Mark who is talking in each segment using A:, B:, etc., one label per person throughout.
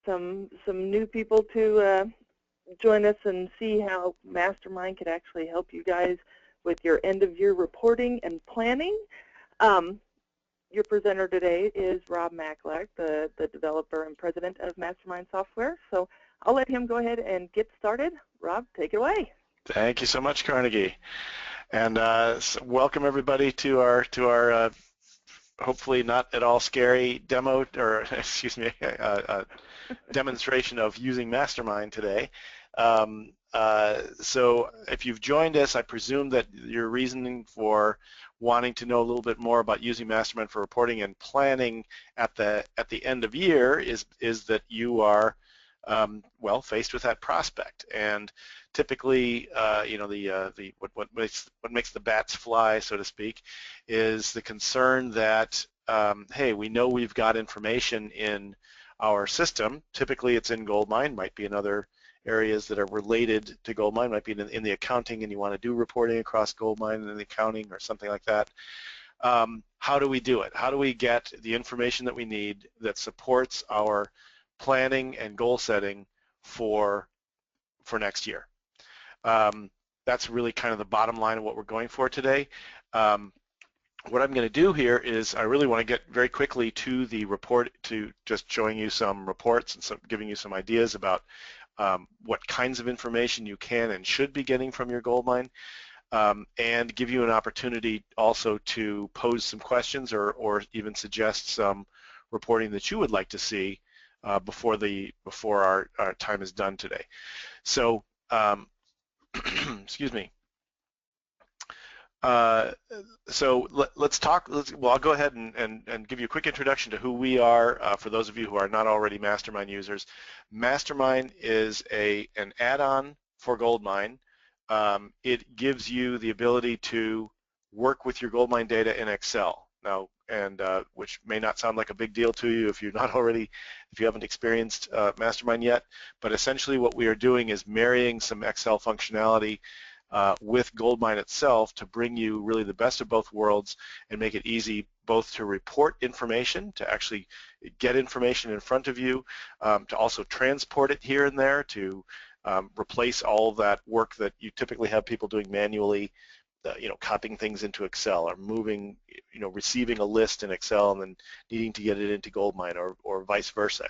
A: some new people to join us and see how MasterMine could actually help you guys with your end-of-year reporting and planning. Your presenter today is Rob Maclack, the developer and president of MasterMine Software. So I'll let him go ahead and get started. Rob, take it away.
B: Thank you so much, Carnegie, and welcome everybody to our hopefully not at all scary demo, or excuse me, demonstration of using MasterMine today. So if you've joined us, I presume that your reasoning for wanting to know a little bit more about using MasterMine for reporting and planning at the end of year is that you are well, faced with that prospect. And typically, you know, what makes the bats fly, so to speak, is the concern that hey, we know we've got information in our system. Typically, it's in GoldMine. Might be in other areas that are related to GoldMine. Might be in the accounting, and you want to do reporting across GoldMine and in the accounting or something like that. How do we do it? How do we get the information that we need that supports our planning and goal setting for next year? That's really kind of the bottom line of what we're going for today. What I'm going to do here is I really want to get very quickly to the report, to just showing you some reports and giving you some ideas about what kinds of information you can and should be getting from your GoldMine, and give you an opportunity also to pose some questions or even suggest some reporting that you would like to see before our time is done today. So excuse me. So let's talk. Well, I'll go ahead and give you a quick introduction to who we are for those of you who are not already MasterMine users. MasterMine is an add-on for GoldMine. It gives you the ability to work with your GoldMine data in Excel now, and which may not sound like a big deal to you if you haven't experienced MasterMine yet. But essentially, what we are doing is marrying some Excel functionality with GoldMine itself to bring you really the best of both worlds and make it easy both to report information, to actually get information in front of you, to also transport it here and there, to replace all of that work that you typically have people doing manually, you know, copying things into Excel or moving, you know, receiving a list in Excel and then needing to get it into GoldMine, or vice versa,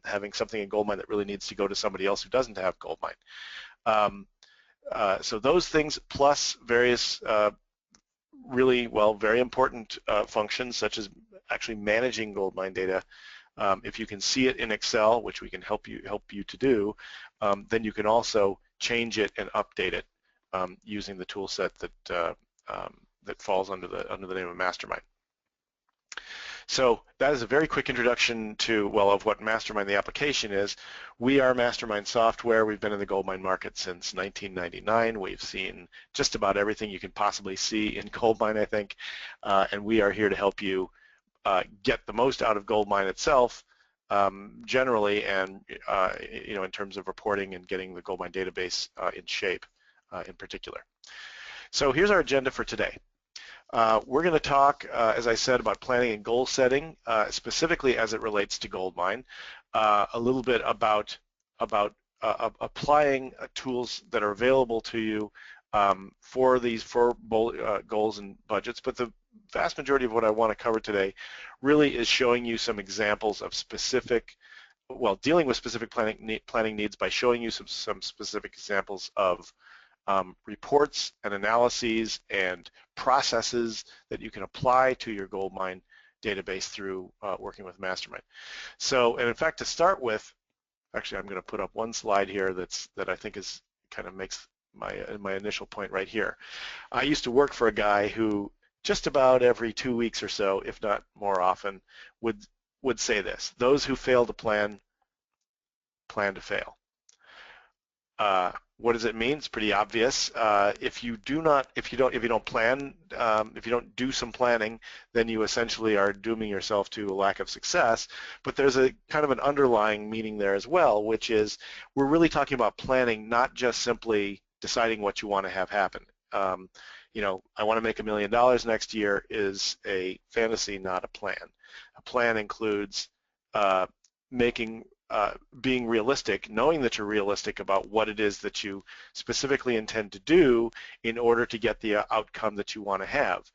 B: having something in GoldMine that really needs to go to somebody else who doesn't have GoldMine. So those things, plus various really, well, very important functions, such as actually managing GoldMine data. If you can see it in Excel, which we can help you to do, then you can also change it and update it using the tool set that falls under the name of MasterMine. So that is a very quick introduction to, well, of what MasterMine, the application, is. We are MasterMine Software. We've been in the GoldMine market since 1999. We've seen just about everything you can possibly see in GoldMine, I think, and we are here to help you get the most out of GoldMine itself, generally, and you know, in terms of reporting and getting the GoldMine database in shape, in particular. So here's our agenda for today. We're going to talk, as I said, about planning and goal setting, specifically as it relates to GoldMine, a little bit about applying tools that are available to you for goals and budgets. But the vast majority of what I want to cover today really is showing you some examples of specific, well, dealing with specific planning needs by showing you some specific examples of reports and analyses and processes that you can apply to your GoldMine database through working with MasterMine. So, and in fact, to start with, actually, I'm going to put up one slide here that I think is kind of makes my initial point right here. I used to work for a guy who just about every 2 weeks or so, if not more often, would say this: those who fail to plan to fail. What does it mean? It's pretty obvious. If you don't plan, if you don't do some planning, then you essentially are dooming yourself to a lack of success. But there's a kind of an underlying meaning there as well, which is we're really talking about planning, not just simply deciding what you want to have happen. You know, I want to make $1 million next year is a fantasy, not a plan. A plan includes making being realistic, knowing that you're realistic about what it is that you specifically intend to do in order to get the outcome that you want to have.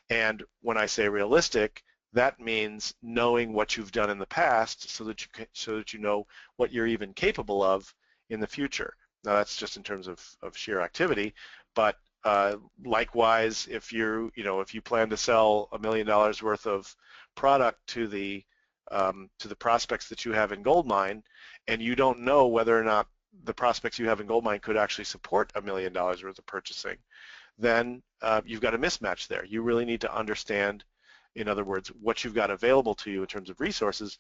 B: And when I say realistic, that means knowing what you've done in the past so that you know what you're even capable of in the future. Now that's just in terms of sheer activity, but likewise, if you plan to sell $1 million worth of product to the prospects that you have in GoldMine, and you don't know whether or not the prospects you have in GoldMine could actually support $1 million worth of purchasing, then you've got a mismatch there. You really need to understand, in other words, what you've got available to you in terms of resources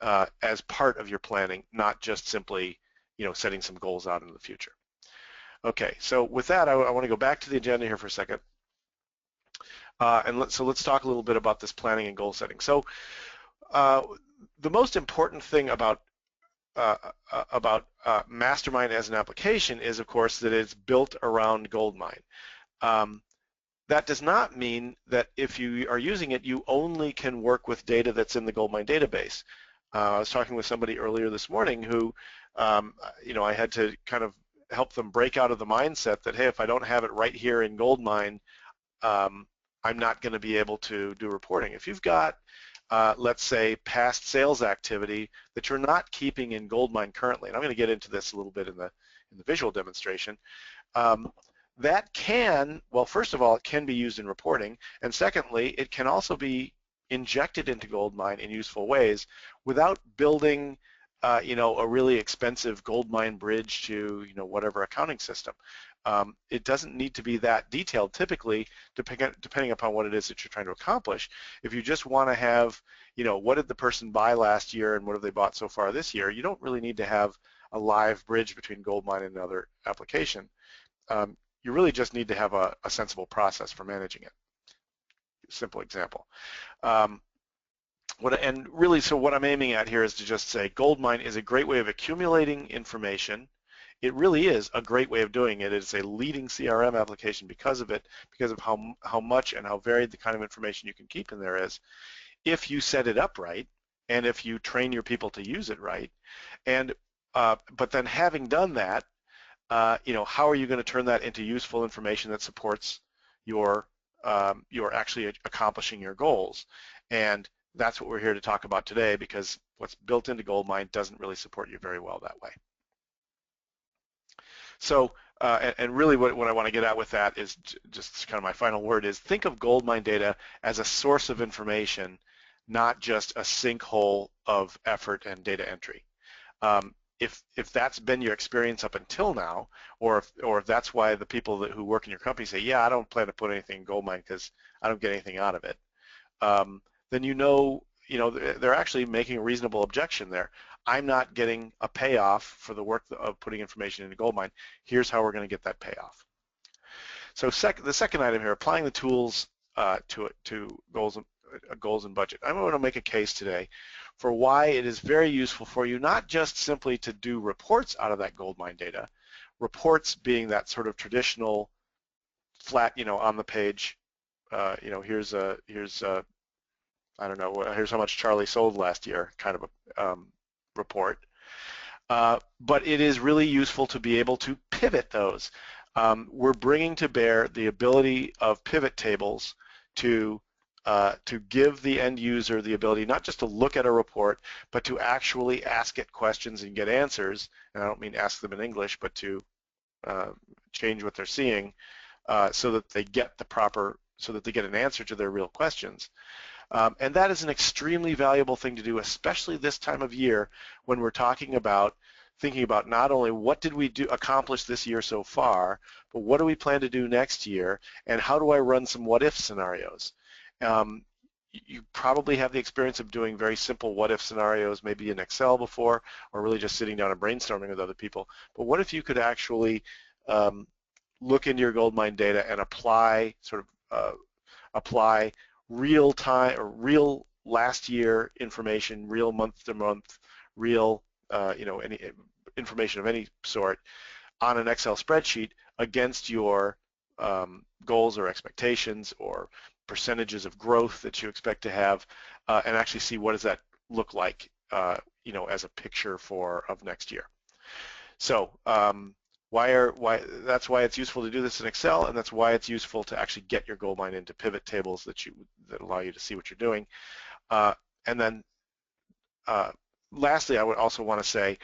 B: as part of your planning, not just simply setting some goals out into the future. Okay, so with that, I want to go back to the agenda here for a second, and let's talk a little bit about this planning and goal setting. So the most important thing about MasterMine as an application is, of course, that it's built around GoldMine. That does not mean that if you are using it, you only can work with data that's in the GoldMine database. I was talking with somebody earlier this morning who, I had to kind of help them break out of the mindset that, hey, if I don't have it right here in GoldMine, I'm not going to be able to do reporting. If you've got, let's say, past sales activity that you're not keeping in GoldMine currently, and I'm going to get into this a little bit in the visual demonstration, that can, well, first of all, it can be used in reporting, and secondly, it can also be injected into GoldMine in useful ways without building a really expensive GoldMine bridge to whatever accounting system. It doesn't need to be that detailed typically, depending upon what it is that you're trying to accomplish. If you just want to have, what did the person buy last year and what have they bought so far this year, you don't really need to have a live bridge between GoldMine and another application. You really just need to have a sensible process for managing it. Simple example. And really, so what I'm aiming at here is to just say GoldMine is a great way of accumulating information. It really is a great way of doing it. It's a leading CRM application because of it, because of how much and how varied the kind of information you can keep in there is, if you set it up right and if you train your people to use it right. And but then having done that, how are you going to turn that into useful information that supports your actually accomplishing your goals? And that's what we're here to talk about today, because what's built into GoldMine doesn't really support you very well that way. So, and really what I want to get at with that is just kind of my final word is, think of GoldMine data as a source of information, not just a sinkhole of effort and data entry. If that's been your experience up until now, or if that's why the people who work in your company say, yeah, I don't plan to put anything in GoldMine because I don't get anything out of it, then they're actually making a reasonable objection there. I'm not getting a payoff for the work of putting information into GoldMine. Here's how we're going to get that payoff. So the second item here, applying the tools to goals and budget. I'm going to make a case today for why it is very useful for you not just simply to do reports out of that GoldMine data, reports being that sort of traditional flat, on the page, here's I don't know, here's how much Charlie sold last year kind of a report. But it is really useful to be able to pivot those. We're bringing to bear the ability of pivot tables to give the end user the ability not just to look at a report, but to actually ask it questions and get answers. And I don't mean ask them in English, but to change what they're seeing so that they get an answer to their real questions. And that is an extremely valuable thing to do, especially this time of year when we're thinking about not only what did we accomplish this year so far, but what do we plan to do next year, and how do I run some what-if scenarios. You probably have the experience of doing very simple what-if scenarios, maybe in Excel before, or really just sitting down and brainstorming with other people. But what if you could actually look into your GoldMine data and apply real time or real last year information, real month to month, real any information of any sort on an Excel spreadsheet against your goals or expectations or percentages of growth that you expect to have, and actually see what does that look like as a picture of next year. So that's why it's useful to do this in Excel, and that's why it's useful to actually get your GoldMine into pivot tables that allow you to see what you're doing. And then lastly, I would also want to say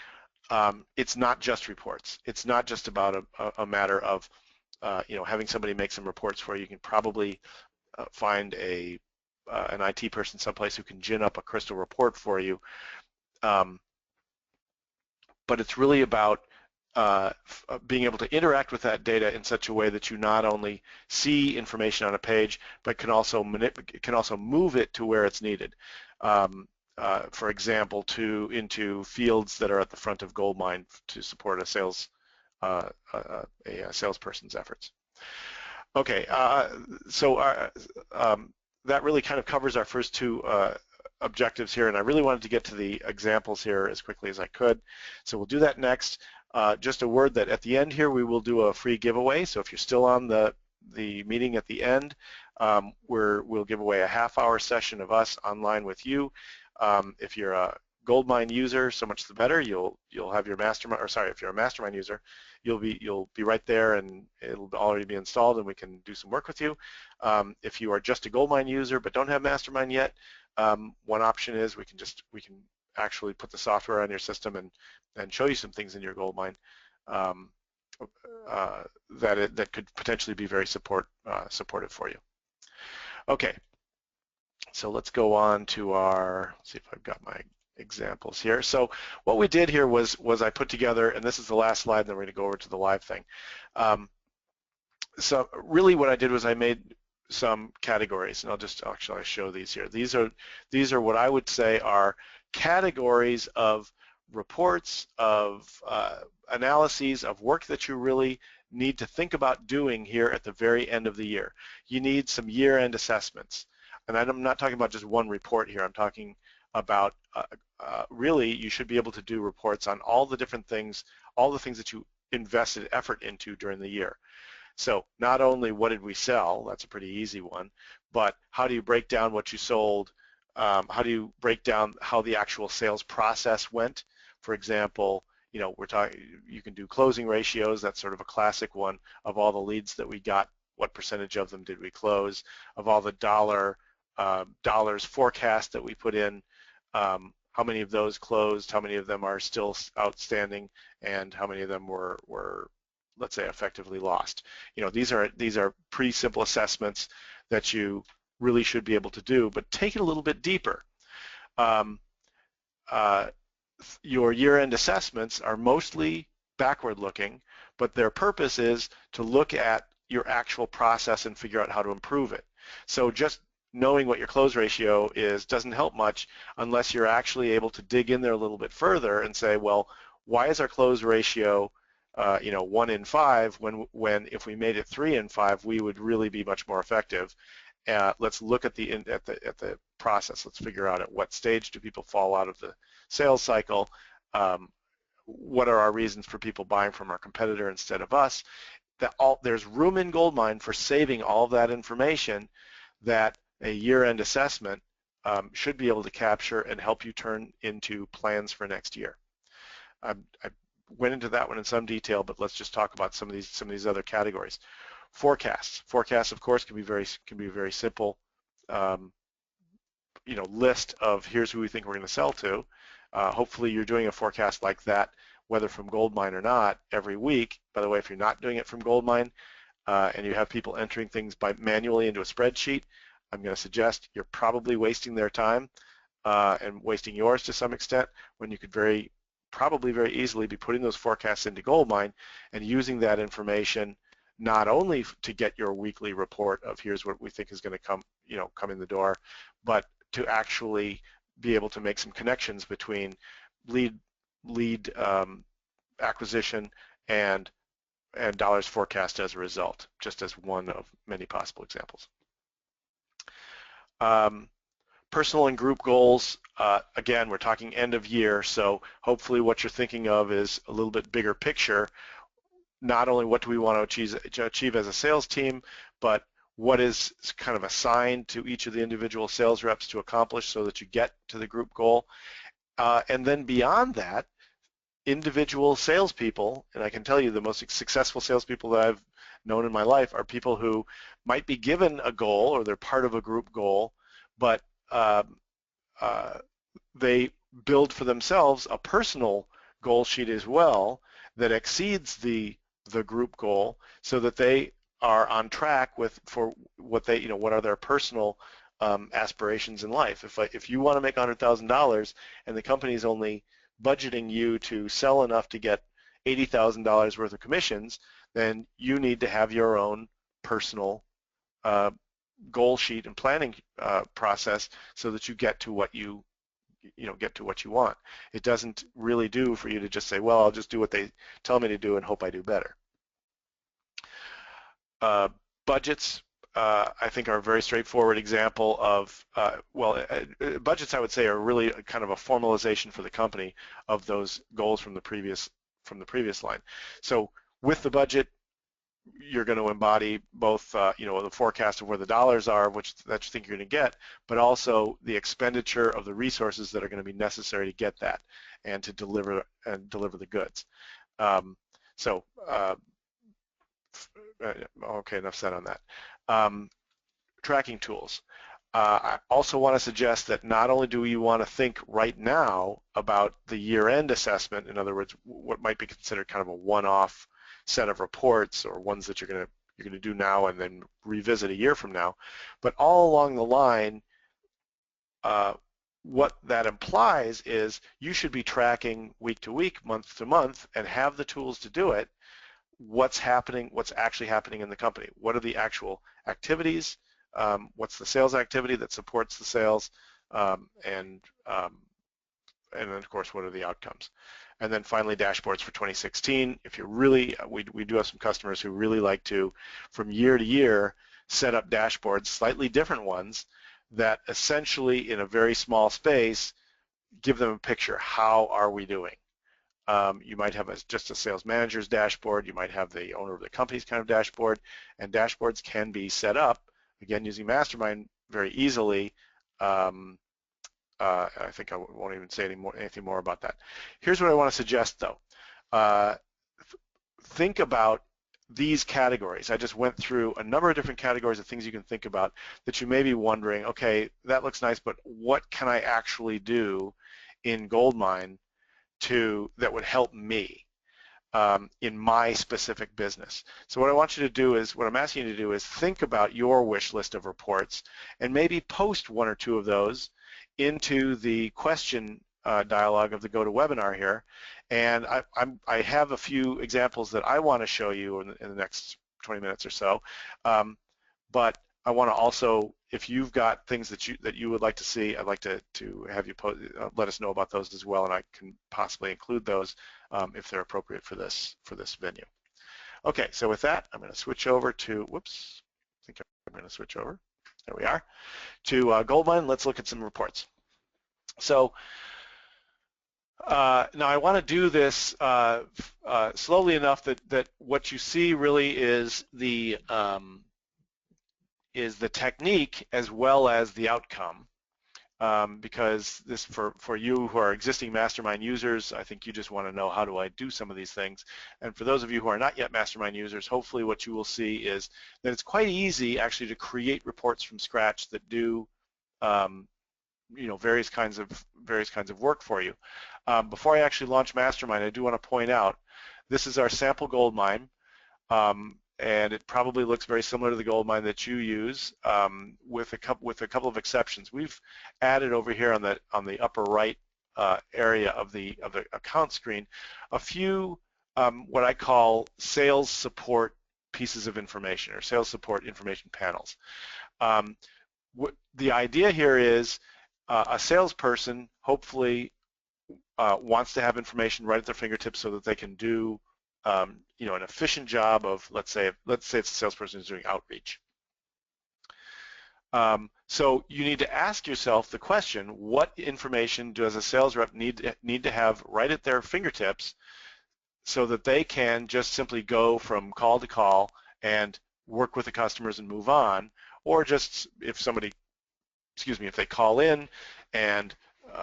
B: it's not just reports. It's not just about a matter of having somebody make some reports for you. You can probably find an IT person someplace who can gin up a crystal report for you. But it's really about being able to interact with that data in such a way that you not only see information on a page, but can also move it to where it's needed. For example, into fields that are at the front of GoldMine to support a salesperson's efforts. Okay, so that really kind of covers our first two objectives here, and I really wanted to get to the examples here as quickly as I could. So we'll do that next. Just a word that at the end here we will do a free giveaway. So if you're still on the meeting at the end, we'll give away a half-hour session of us online with you. If you're a GoldMine user, so much the better. You'll have your MasterMine, or sorry, if you're a MasterMine user, you'll be right there, and it'll already be installed, and we can do some work with you. If you are just a GoldMine user but don't have MasterMine yet, one option is we can actually put the software on your system and show you some things in your GoldMine that could potentially be very supportive for you. Okay, so let's go on to let's see if I've got my examples here. So what we did here was I put together, and this is the last slide, and then we're going to go over to the live thing. So really what I did was I made some categories, and I'll show these here. These are what I would say are categories of reports, of analyses, of work that you really need to think about doing here at the very end of the year. You need some year-end assessments, and I'm not talking about just one report here. I'm talking about really you should be able to do reports on all the different things, all the things that you invested effort into during the year. So not only what did we sell, that's a pretty easy one, but how do you break down what you sold? How do you break down how the actual sales process went? For example, you can do closing ratios. That's sort of a classic one. Of all the leads that we got, what percentage of them did we close? Of all the dollars forecast that we put in, how many of those closed? How many of them are still outstanding? And how many of them were let's say, effectively lost? These are pretty simple assessments that you really should be able to do, but take it a little bit deeper. Your year-end assessments are mostly backward-looking, but their purpose is to look at your actual process and figure out how to improve it. So just knowing what your close ratio is doesn't help much unless you're actually able to dig in there a little bit further and say, well, why is our close ratio 1 in 5 when if we made it 3 in 5 we would really be much more effective. Let's look at the process. Let's figure out at what stage do people fall out of the sales cycle. What are our reasons for people buying from our competitor instead of us? There's room in GoldMine for saving all of that information that a year-end assessment should be able to capture and help you turn into plans for next year. I went into that one in some detail, but let's just talk about some of these other categories. Forecasts, of course, can be very simple. List of here's who we think we're going to sell to. Hopefully, you're doing a forecast like that, whether from GoldMine or not, every week. By the way, if you're not doing it from GoldMine and you have people entering things manually into a spreadsheet, I'm going to suggest you're probably wasting their time and wasting yours to some extent when you could probably very easily be putting those forecasts into GoldMine and using that information not only to get your weekly report of here's what we think is going to come in the door, but to actually be able to make some connections between lead acquisition and dollars forecast as a result, just as one of many possible examples. Personal and group goals, again, we're talking end of year, so hopefully what you're thinking of is a little bit bigger picture. Not only what do we want to achieve as a sales team, but what is kind of assigned to each of the individual sales reps to accomplish so that you get to the group goal. And then beyond that, individual salespeople, and I can tell you the most successful salespeople that I've known in my life are people who might be given a goal or they're part of a group goal, but they build for themselves a personal goal sheet as well that exceeds the group goal, so that they are on track with for what they what are their personal aspirations in life. If you want to make $100,000 and the company is only budgeting you to sell enough to get $80,000 worth of commissions, then you need to have your own personal goal sheet and planning process so that you get to what you want. It doesn't really do for you to just say, well, I'll just do what they tell me to do and hope I do better. Budgets, I think, are a very straightforward example of, budgets, I would say, are really kind of a formalization for the company of those goals from the previous line. So with the budget, you're going to embody both, the forecast of where the dollars are, that you think you're going to get, but also the expenditure of the resources that are going to be necessary to get that and to deliver the goods. Okay, enough said on that. Tracking tools. I also want to suggest that not only do you want to think right now about the year-end assessment, in other words, what might be considered kind of a one-off set of reports or ones that you're going to do now and then revisit a year from now, but all along the line, what that implies is you should be tracking week to week, month to month, and have the tools to do it. What's actually happening in the company? What are the actual activities? What's the sales activity that supports the sales? And then, of course, what are the outcomes? And then finally, dashboards for 2016. If you really, we do have some customers who really like to, from year to year, set up dashboards, slightly different ones, that essentially, in a very small space, give them a picture. How are we doing? You might have just a sales manager's dashboard. You might have the owner of the company's kind of dashboard, and dashboards can be set up, again, using MasterMine very easily. I think I won't even say anything more about that. Here's what I want to suggest, though. Think about these categories. I just went through a number of different categories of things you can think about that you may be wondering, okay, that looks nice, but what can I actually do in GoldMine that would help me in my specific business? So what I want you to do is, what I'm asking you to do is think about your wish list of reports and maybe post one or two of those into the question dialogue of the GoToWebinar here. And I have a few examples that I want to show you in the next 20 minutes or so. But I want to also, if you've got things that you would like to see, I'd like to have you let us know about those as well, and I can possibly include those if they're appropriate for this venue. Okay, so with that, I'm going to switch over to, whoops, I think I'm going to switch over. There we are, to GoldMine. Let's look at some reports. So now I want to do this slowly enough that what you see really is the technique as well as the outcome, because this, for you who are existing MasterMine users, I think you just want to know, how do I do some of these things? And for those of you who are not yet MasterMine users, hopefully what you will see is that it's quite easy actually to create reports from scratch that do various kinds of work for you. Before I actually launch MasterMine, I do want to point out this is our sample GoldMine. And it probably looks very similar to the GoldMine that you use, with a couple of exceptions. We've added over here on the upper right area of the account screen a few what I call sales support pieces of information, or sales support information panels. The idea here is a salesperson hopefully wants to have information right at their fingertips so that they can do an efficient job of, let's say it's a salesperson who's doing outreach. So you need to ask yourself the question, what information does a sales rep need to have right at their fingertips so that they can just simply go from call to call and work with the customers and move on, or just if they call in and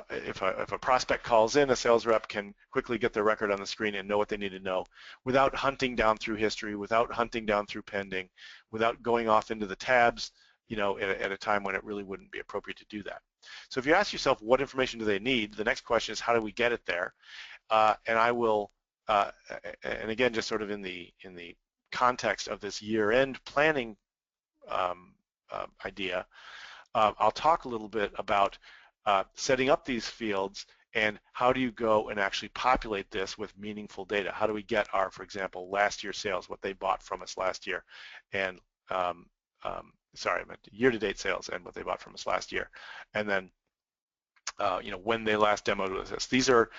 B: if a prospect calls in, a sales rep can quickly get their record on the screen and know what they need to know without hunting down through history, without hunting down through pending, without going off into the tabs, at a time when it really wouldn't be appropriate to do that. So if you ask yourself what information do they need, the next question is how do we get it there? And I will, and again, just sort of in the context of this year-end planning idea, I'll talk a little bit about setting up these fields and how do you go and actually populate this with meaningful data. How do we get our, for example, last year's sales, what they bought from us last year, and sorry, I meant year-to-date sales and what they bought from us last year, and then when they last demoed with us. These are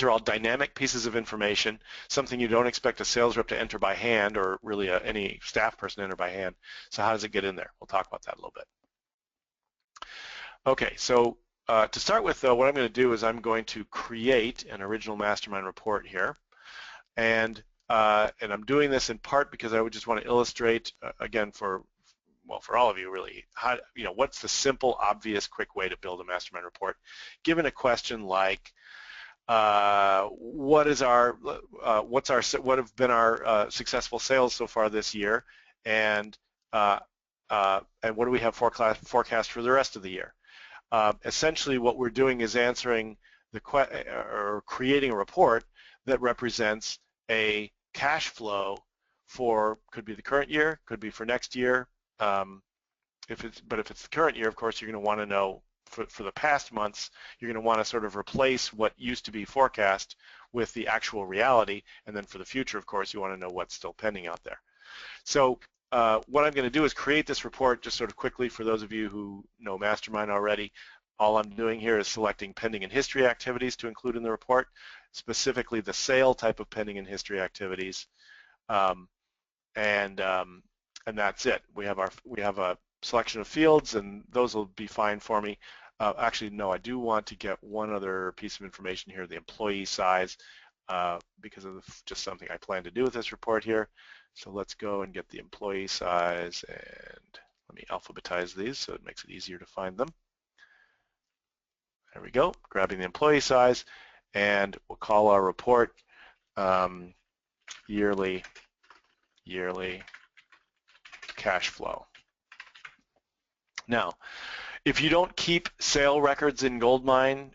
B: all dynamic pieces of information, something you don't expect a sales rep to enter by hand or really any staff person to enter by hand. So how does it get in there? We'll talk about that a little bit. Okay, so to start with, though, what I'm going to do is I'm going to create an original MasterMine report here, and I'm doing this in part because I would just want to illustrate, again, for all of you really, how, what's the simple, obvious, quick way to build a MasterMine report, given a question like, what have been our successful sales so far this year, and what do we have forecast for the rest of the year? Essentially, what we're doing is answering or creating a report that represents a cash flow for, could be the current year, could be for next year. If it's the current year, of course, you're going to want to know for the past months, you're going to want to sort of replace what used to be forecast with the actual reality, and then for the future, of course, you want to know what's still pending out there. So what I'm going to do is create this report just sort of quickly for those of you who know MasterMine already. All I'm doing here is selecting pending and history activities to include in the report, specifically the sale type of pending and history activities, and that's it. We have a selection of fields, and those will be fine for me. Actually, no, I do want to get one other piece of information here, the employee size, because of just something I plan to do with this report here. So let's go and get the employee size, and let me alphabetize these so it makes it easier to find them. There we go, grabbing the employee size, and we'll call our report yearly cash flow. Now, if you don't keep sale records in GoldMine,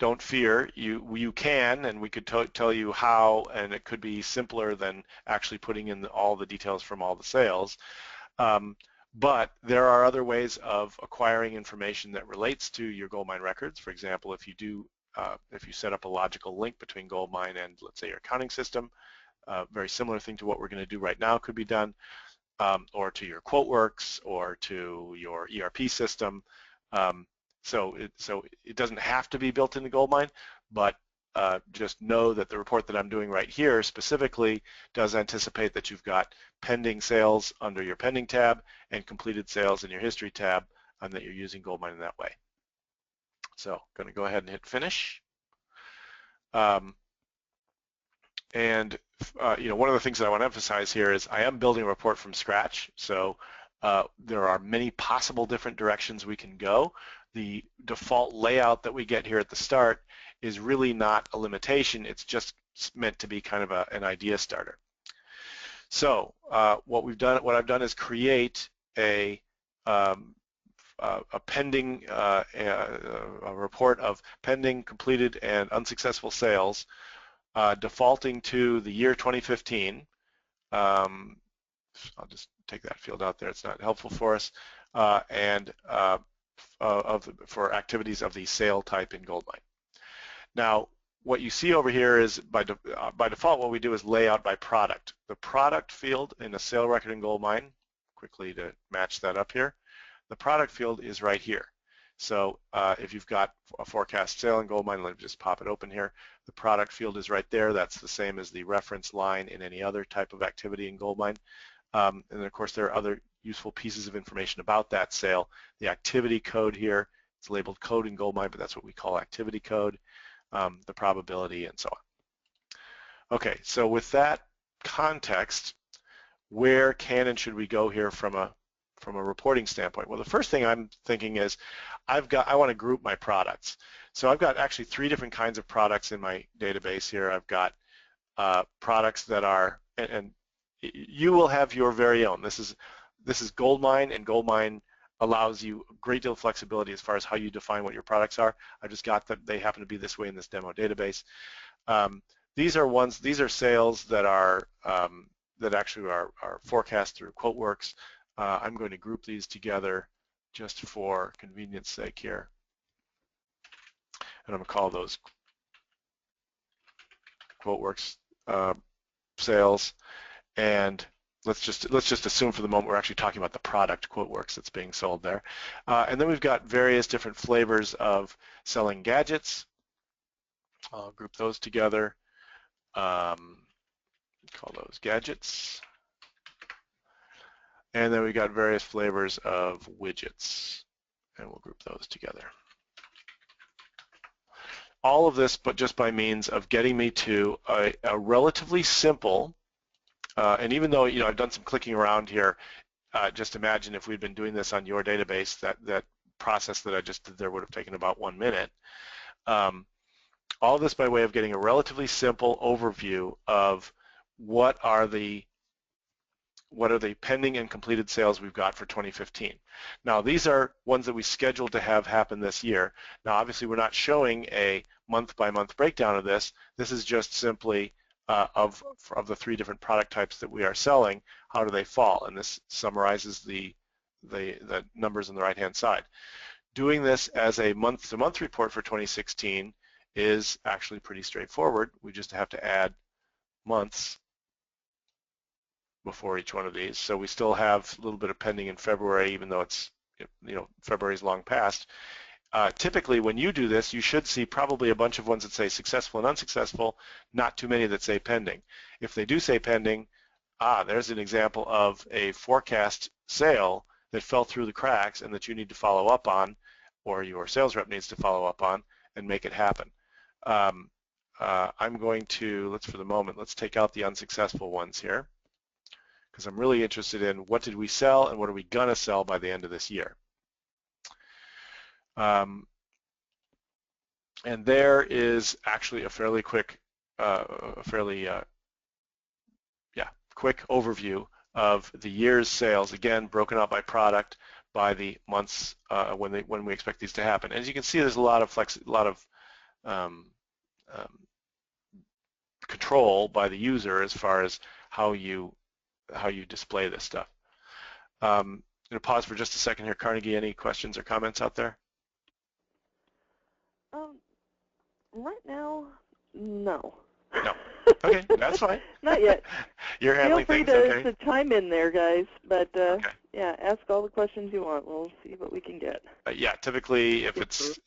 B: don't fear, you can, and we could tell you how, and it could be simpler than actually putting in all the details from all the sales. But there are other ways of acquiring information that relates to your GoldMine records. For example, if you set up a logical link between GoldMine and, let's say, your accounting system, very similar thing to what we're going to do right now could be done, or to your QuoteWorks or to your ERP system. So it doesn't have to be built into GoldMine, but just know that the report that I'm doing right here specifically does anticipate that you've got pending sales under your pending tab and completed sales in your history tab, and that you're using GoldMine in that way. So I'm going to go ahead and hit finish. One of the things that I want to emphasize here is I am building a report from scratch, so there are many possible different directions we can go. The default layout that we get here at the start is really not a limitation, it's just meant to be kind of an idea starter. So what I've done is create a pending a report of pending, completed, and unsuccessful sales, defaulting to the year 2015. I'll just take that field out there, it's not helpful for us, and for activities of the sale type in GoldMine. Now, what you see over here is by default what we do is lay out by product. The product field in the sale record in GoldMine, quickly to match that up here, the product field is right here. So if you've got a forecast sale in GoldMine, let me just pop it open here. The product field is right there. That's the same as the reference line in any other type of activity in GoldMine. And then, of course, there are other useful pieces of information about that sale. The activity code here, it's labeled code in GoldMine, but that's what we call activity code, the probability, and so on. Okay, so with that context, where can and should we go here from a from a reporting standpoint? Well, the first thing I'm thinking is I want to group my products. So I've got actually 3 different kinds of products in my database here. I've got products that are, and you will have your very own. This is GoldMine, and GoldMine allows you a great deal of flexibility as far as how you define what your products are. I just got that they happen to be this way in this demo database. These are sales that are that actually are forecast through QuoteWorks. I'm going to group these together just for convenience sake here, and I'm going to call those QuoteWorks sales. And let's just assume for the moment we're actually talking about the product QuoteWorks that's being sold there. And then we've got various different flavors of selling gadgets. I'll group those together. Call those gadgets. And then we got various flavors of widgets, and we'll group those together. All of this, but just by means of getting me to a relatively simple, and even though I've done some clicking around here, just imagine if we'd been doing this on your database, that process that I just did there would have taken about 1 minute. All of this by way of getting a relatively simple overview of what are the pending and completed sales we've got for 2015. Now these are ones that we scheduled to have happen this year. Now obviously we're not showing a month-by-month breakdown of this. This is just simply of the 3 different product types that we are selling, how do they fall? And this summarizes the numbers on the right-hand side. Doing this as a month-to-month report for 2016 is actually pretty straightforward. We just have to add months before each one of these. So we still have a little bit of pending in February, even though it's, February's long past. Typically, when you do this, you should see probably a bunch of ones that say successful and unsuccessful, not too many that say pending. If they do say pending, there's an example of a forecast sale that fell through the cracks and that you need to follow up on, or your sales rep needs to follow up on and make it happen. I'm going to, for the moment, let's take out the unsuccessful ones here, because I'm really interested in what did we sell and what are we going to sell by the end of this year. And there is actually a fairly quick, quick overview of the year's sales, again broken out by product, by the months when we expect these to happen. As you can see, there's a lot of control by the user as far as how you display this stuff. I'm going to pause for just a second here. Carnegie, any questions or comments out there?
A: Right now, no.
B: No. Okay, that's fine.
A: Not yet.
B: You're handling things,
A: Feel free
B: okay?
A: to chime in there, guys. But
B: Okay.
A: yeah, ask all the questions you want. We'll see what we can get.
B: Yeah, typically, if it's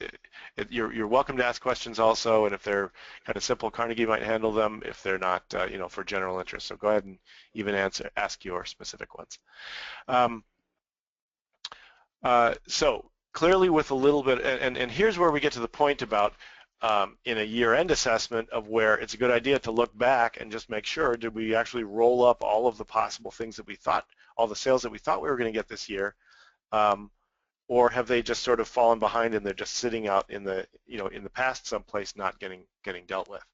B: you're welcome to ask questions also, and if they're kind of simple, Carnegie might handle them. If they're not, for general interest, so go ahead and even ask your specific ones. So clearly, with a little bit, and here's where we get to the point about in a year-end assessment of where it's a good idea to look back and just make sure, did we actually roll up all of the possible things that we thought, all the sales that we thought we were going to get this year, or have they just sort of fallen behind and they're just sitting out in the past someplace, not getting dealt with.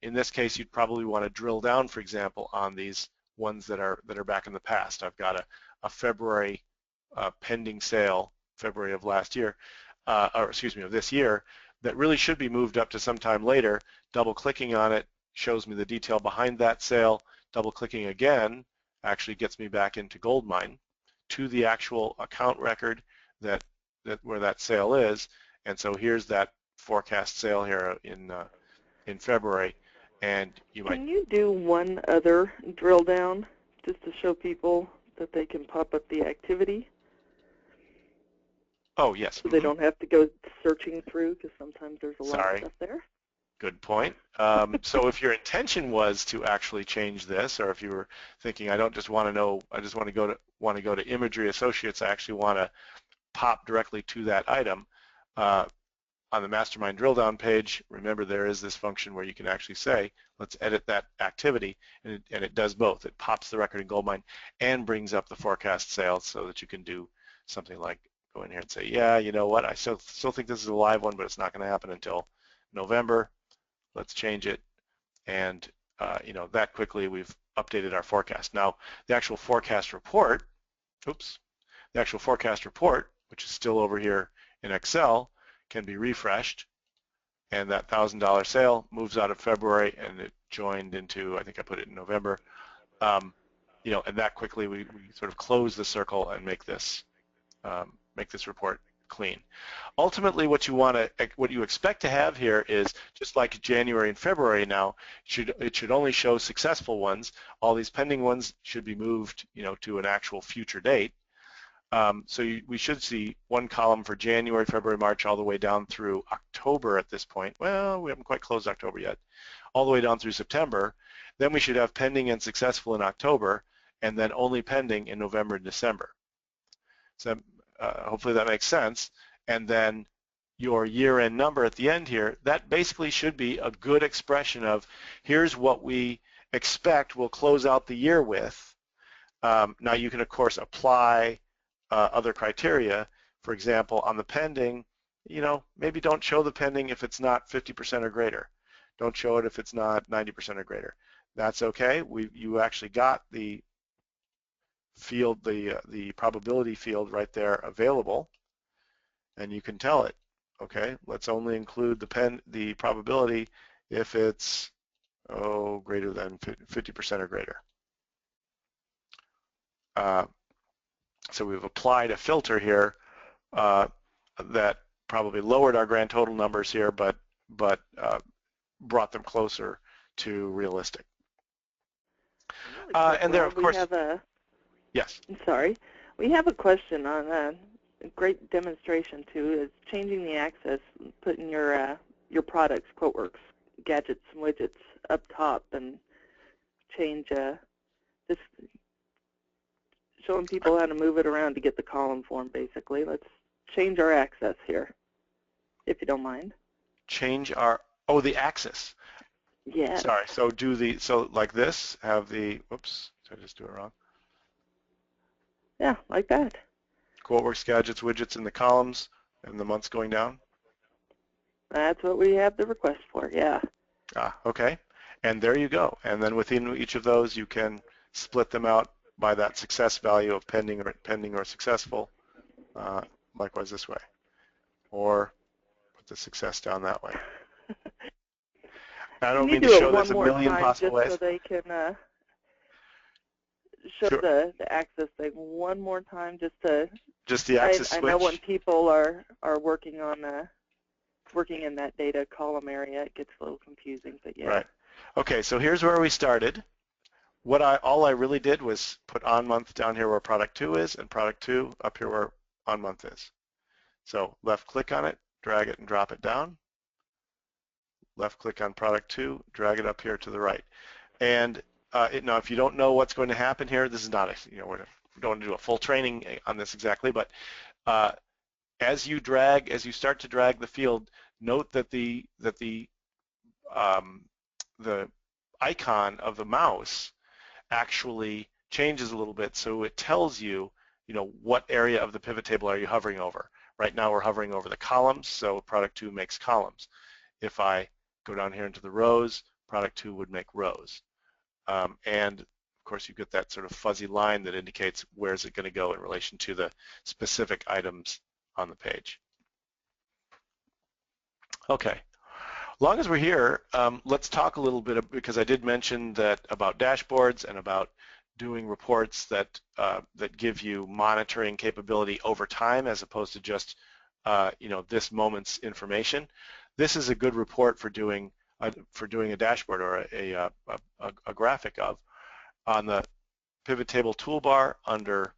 B: In this case, you'd probably want to drill down, for example, on these ones that are back in the past. I've got a February pending sale, February of last year, or excuse me, of this year, that really should be moved up to sometime later. Double-clicking on it shows me the detail behind that sale. Double-clicking again actually gets me back into GoldMine to the actual account record that where that sale is. And so here's that forecast sale here in February. And you might.
A: Can you do one other drill down just to show people that they can pop up the activity?
B: Oh, yes.
A: So they don't have to go searching through, because sometimes there's a lot of stuff there.
B: Good point. So if your intention was to actually change this, or if you were thinking, I don't just want to know, I just want to go to Imagery Associates, I actually want to pop directly to that item, on the MasterMine drill down page, remember there is this function where you can actually say, let's edit that activity, and it does both. It pops the record in GoldMine and brings up the forecast sales so that you can do something like go in here and say, yeah, you know what, I still think this is a live one, but it's not going to happen until November. Let's change it, and you know, that quickly we've updated our forecast. Now, the actual forecast report, the actual forecast report, which is still over here in Excel, can be refreshed, and that $1,000 sale moves out of February and it joined into, I think I put it in November. You know, and that quickly we sort of close the circle and make this report clean. Ultimately, what you expect to have here is just like January and February now. It should only show successful ones. All these pending ones should be moved, you know, to an actual future date. So we should see one column for January, February, March, all the way down through October at this point. Well, we haven't quite closed October yet. All the way down through September. Then we should have pending and successful in October, and then only pending in November and December. So hopefully that makes sense. And then your year-end number at the end here, that basically should be a good expression of here's what we expect we'll close out the year with. Now you can, of course, apply other criteria. For example, on the pending, you know, maybe don't show the pending if it's not 50% or greater. Don't show it if it's not 90% or greater. That's okay. You actually got the field, the probability field right there available, and you can tell it, okay, let's only include the probability if it's greater than 50% or greater. So we've applied a filter here that probably lowered our grand total numbers here, but brought them closer to realistic.
A: Really
B: and there, of course, yes.
A: Sorry, we have a question on a great demonstration too. Is changing the axis, putting your products, QuoteWorks, gadgets, and widgets up top, and change this. Showing people how to move it around to get the column form, basically. Let's change our axis here, if you don't mind.
B: Change our, the axis.
A: Yeah.
B: Sorry, so like this, have the, whoops, did I just do it wrong?
A: Yeah, like that.
B: QuoteWorks, gadgets, widgets in the columns, and the months going down?
A: That's what we have the request for, yeah.
B: Okay, and there you go. And then within each of those, you can split them out by that success value of pending or successful, likewise this way, or put the success down that way. I don't mean to show this a million possible ways.
A: So they can show
B: sure.
A: the axis thing one more time, just
B: the axis switch.
A: I know when people are working on working in that data column area, it gets a little confusing, but yeah.
B: Right. Okay, so here's where we started. All I really did was put on month down here where product 2 is, and product 2 up here where on month is. So left click on it, drag it and drop it down. Left click on product 2, drag it up here to the right. And now if you don't know what's going to happen here, this is not we don't want to do a full training on this exactly, but as you start to drag the field, note that the icon of the mouse actually changes a little bit, so it tells you, what area of the pivot table are you hovering over. Right now we're hovering over the columns, so product 2 makes columns. If I go down here into the rows, product 2 would make rows. And of course you get that sort of fuzzy line that indicates where is it going to go in relation to the specific items on the page. Okay. Long as we're here, let's talk a little bit, because I did mention that about dashboards and about doing reports that give you monitoring capability over time as opposed to just this moment's information. This is a good report for doing a dashboard or a graphic of. On the pivot table toolbar under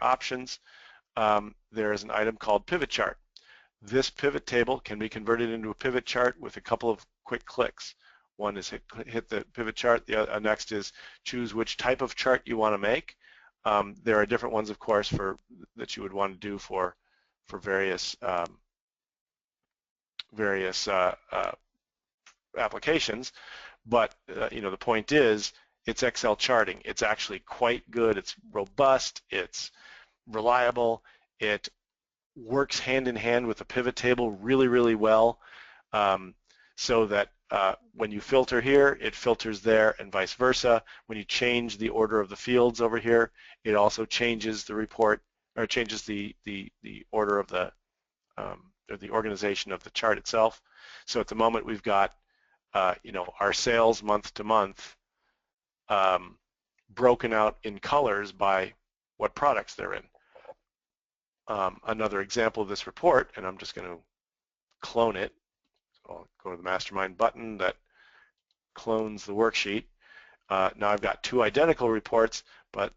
B: options, there is an item called pivot chart. This pivot table can be converted into a pivot chart with a couple of quick clicks. One is hit the pivot chart. The next is choose which type of chart you want to make. There are different ones, of course, that you would want to do for various various applications, but the point is it's Excel charting. It's actually quite good. It's robust. It's reliable. It works hand in hand with the pivot table really, really well, so that when you filter here, it filters there, and vice versa. When you change the order of the fields over here, it also changes the report, or changes the order of the or the organization of the chart itself. So at the moment we've got our sales month to month broken out in colors by what products they're in. Another example of this report, and I'm just going to clone it. So I'll go to the MasterMine button that clones the worksheet. Now I've got two identical reports, but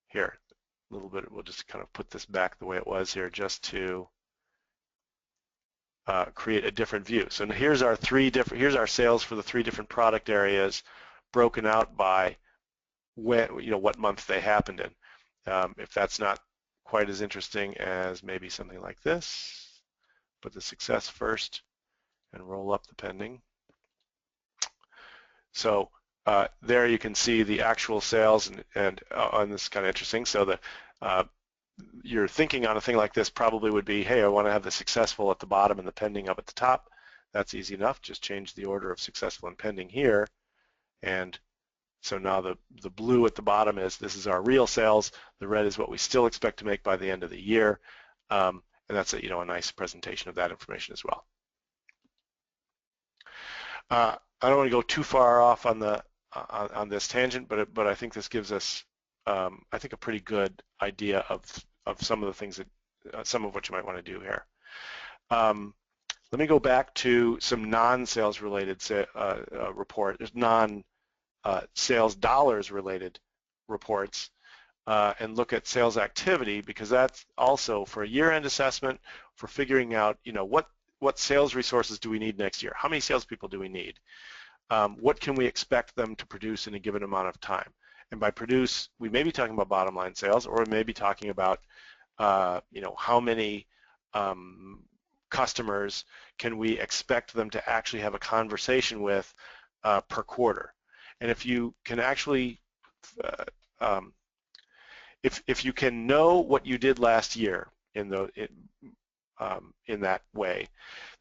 B: here, a little bit, we'll just kind of put this back the way it was here just to create a different view. So here's our here's our sales for the 3 different product areas broken out by when, what month they happened in. If that's not quite as interesting as maybe something like this, put the success first and roll up the pending. So there you can see the actual sales, and this is kind of interesting. So the your thinking on a thing like this probably would be, hey, I want to have the successful at the bottom and the pending up at the top. That's easy enough. Just change the order of successful and pending here, and so now the blue at the bottom this is our real sales. The red is what we still expect to make by the end of the year, and that's a nice presentation of that information as well. I don't want to go too far off on the on this tangent, but I think this gives us I think a pretty good idea of some of the things that some of what you might want to do here. Let me go back to some non-sales related report. There's sales dollars related reports, and look at sales activity, because that's also for a year-end assessment for figuring out what sales resources do we need next year? How many salespeople do we need? What can we expect them to produce in a given amount of time? And by produce, we may be talking about bottom line sales, or we may be talking about how many customers can we expect them to actually have a conversation with per quarter. And if you can actually, if you can know what you did last year in that way,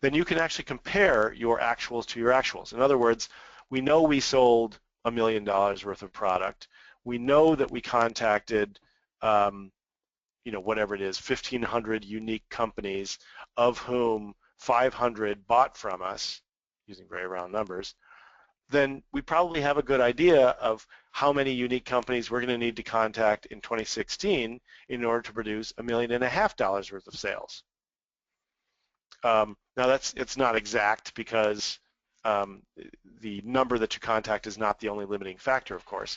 B: then you can actually compare your actuals to your actuals. In other words, we know we sold $1 million worth of product. We know that we contacted, whatever it is, 1,500 unique companies, of whom 500 bought from us, using very round numbers. Then we probably have a good idea of how many unique companies we're going to need to contact in 2016 in order to produce $1.5 million worth of sales. Now it's not exact, because the number that you contact is not the only limiting factor, of course,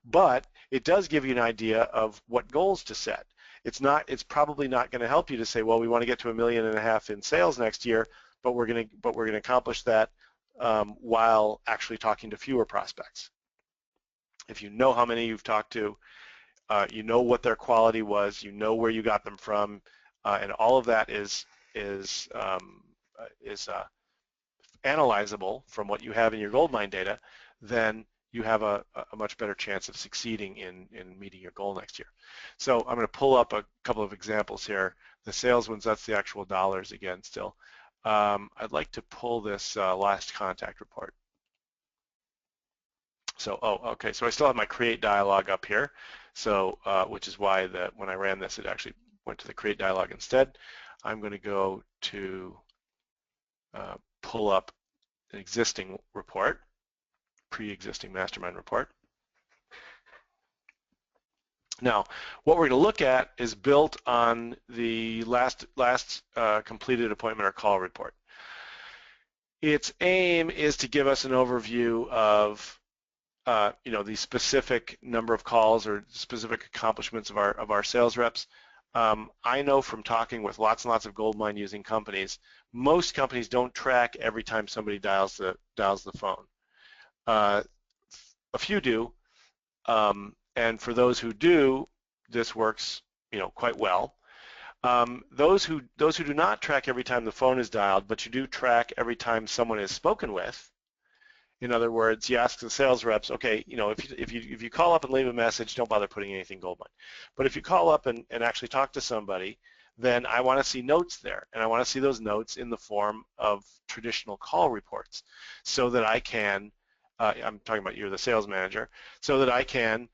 B: but it does give you an idea of what goals to set. It's probably not going to help you to say, well, we want to get to $1.5 million in sales next year, but we're going to accomplish that while actually talking to fewer prospects. If you know how many you've talked to, you know what their quality was, you know where you got them from, and all of that is analyzable from what you have in your GoldMine data, then you have a much better chance of succeeding in meeting your goal next year. So I'm going to pull up a couple of examples here. The sales ones, that's the actual dollars again still. I'd like to pull this last contact report. So, okay, so I still have my create dialog up here, so which is why when I ran this, it actually went to the create dialog instead. I'm going to go to pull up an existing report, pre-existing MasterMine report. Now, what we're going to look at is built on the last completed appointment or call report. Its aim is to give us an overview of the specific number of calls or specific accomplishments of our sales reps. I know from talking with lots and lots of GoldMine using companies, most companies don't track every time somebody dials the phone. A few do, and for those who do, this works quite well. Those who do not track every time the phone is dialed, but you do track every time someone is spoken with. In other words, you ask the sales reps, okay, you know, if you call up and leave a message, don't bother putting anything GoldMine. But if you call up and actually talk to somebody, then I want to see notes there, and I want to see those notes in the form of traditional call reports, so that I can, I'm talking about you're the sales manager, so that I can